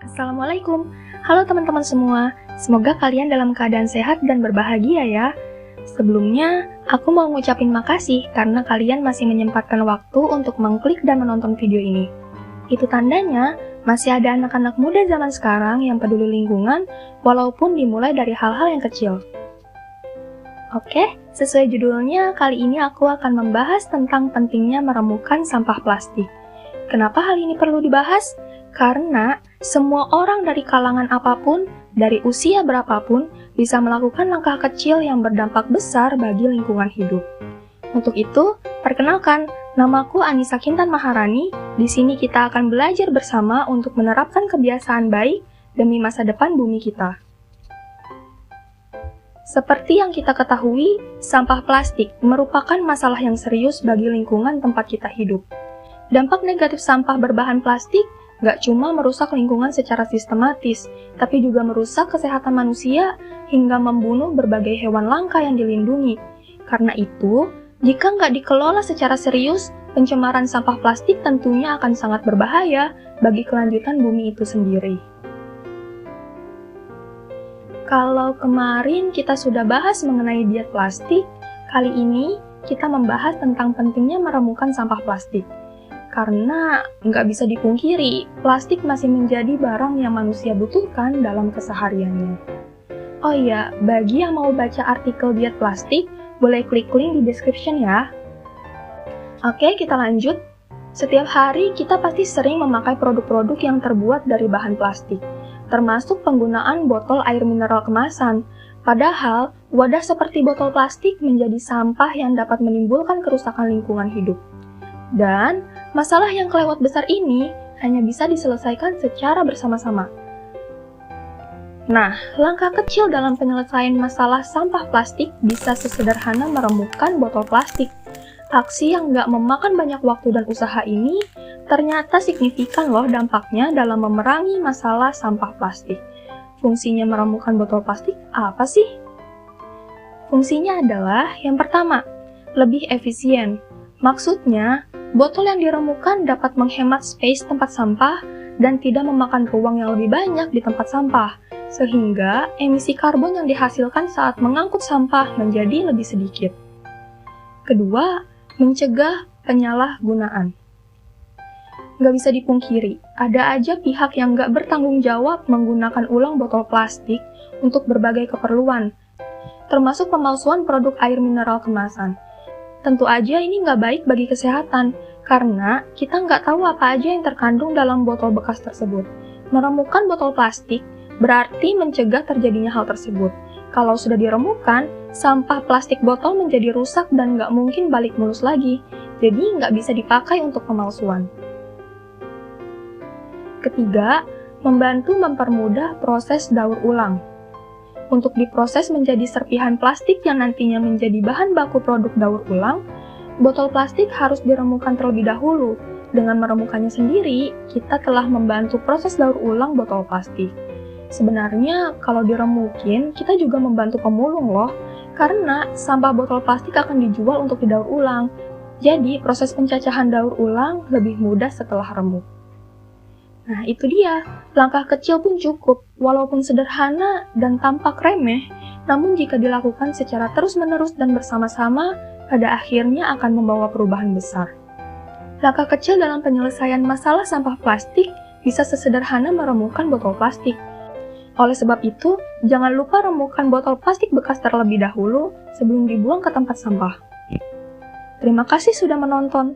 Assalamualaikum. Halo teman-teman semua. Semoga kalian dalam keadaan sehat dan berbahagia ya. Sebelumnya, aku mau ngucapin makasih karena kalian masih menyempatkan waktu untuk mengklik dan menonton video ini. Itu tandanya masih ada anak-anak muda zaman sekarang yang peduli lingkungan walaupun dimulai dari hal-hal yang kecil. Oke, sesuai judulnya, kali ini aku akan membahas tentang pentingnya meremukan sampah plastik. Kenapa hal ini perlu dibahas? Karena semua orang dari kalangan apapun, dari usia berapapun, bisa melakukan langkah kecil yang berdampak besar bagi lingkungan hidup. Untuk itu, perkenalkan, namaku Anissa Kintan Maharani. Di sini kita akan belajar bersama untuk menerapkan kebiasaan baik demi masa depan bumi kita. Seperti yang kita ketahui, sampah plastik merupakan masalah yang serius bagi lingkungan tempat kita hidup. Dampak negatif sampah berbahan plastik nggak cuma merusak lingkungan secara sistematis, tapi juga merusak kesehatan manusia hingga membunuh berbagai hewan langka yang dilindungi. Karena itu, jika nggak dikelola secara serius, pencemaran sampah plastik tentunya akan sangat berbahaya bagi kelanjutan bumi itu sendiri. Kalau kemarin kita sudah bahas mengenai diet plastik, kali ini kita membahas tentang pentingnya meremukan sampah plastik. Karena nggak bisa dipungkiri, plastik masih menjadi barang yang manusia butuhkan dalam kesehariannya. Oh iya, bagi yang mau baca artikel diet plastik, boleh klik link di description ya. Oke, kita lanjut. Setiap hari kita pasti sering memakai produk-produk yang terbuat dari bahan plastik, termasuk penggunaan botol air mineral kemasan. Padahal, wadah seperti botol plastik menjadi sampah yang dapat menimbulkan kerusakan lingkungan hidup. Dan masalah yang kelewat besar ini hanya bisa diselesaikan secara bersama-sama. Nah, langkah kecil dalam penyelesaian masalah sampah plastik bisa sesederhana meremukan botol plastik. Aksi yang nggak memakan banyak waktu dan usaha ini ternyata signifikan loh dampaknya dalam memerangi masalah sampah plastik. Fungsinya meremukan botol plastik apa sih? Fungsinya adalah, yang pertama, lebih efisien. Maksudnya, botol yang diremukan dapat menghemat space tempat sampah dan tidak memakan ruang yang lebih banyak di tempat sampah, sehingga emisi karbon yang dihasilkan saat mengangkut sampah menjadi lebih sedikit. Kedua, mencegah penyalahgunaan. Nggak bisa dipungkiri, ada aja pihak yang nggak bertanggung jawab menggunakan ulang botol plastik untuk berbagai keperluan, termasuk pemalsuan produk air mineral kemasan. Tentu aja ini nggak baik bagi kesehatan, karena kita nggak tahu apa aja yang terkandung dalam botol bekas tersebut. Meremukan botol plastik berarti mencegah terjadinya hal tersebut. Kalau sudah diremukan, sampah plastik botol menjadi rusak dan nggak mungkin balik mulus lagi, jadi nggak bisa dipakai untuk pemalsuan. Ketiga, membantu mempermudah proses daur ulang. Untuk diproses menjadi serpihan plastik yang nantinya menjadi bahan baku produk daur ulang, botol plastik harus diremukan terlebih dahulu. Dengan meremukannya sendiri, kita telah membantu proses daur ulang botol plastik. Sebenarnya, kalau diremukin, kita juga membantu pemulung loh, karena sampah botol plastik akan dijual untuk didaur ulang. Jadi, proses pencacahan daur ulang lebih mudah setelah remuk. Nah, itu dia. Langkah kecil pun cukup, walaupun sederhana dan tampak remeh, namun jika dilakukan secara terus-menerus dan bersama-sama, pada akhirnya akan membawa perubahan besar. Langkah kecil dalam penyelesaian masalah sampah plastik bisa sesederhana meremukan botol plastik. Oleh sebab itu, jangan lupa remukan botol plastik bekas terlebih dahulu sebelum dibuang ke tempat sampah. Terima kasih sudah menonton.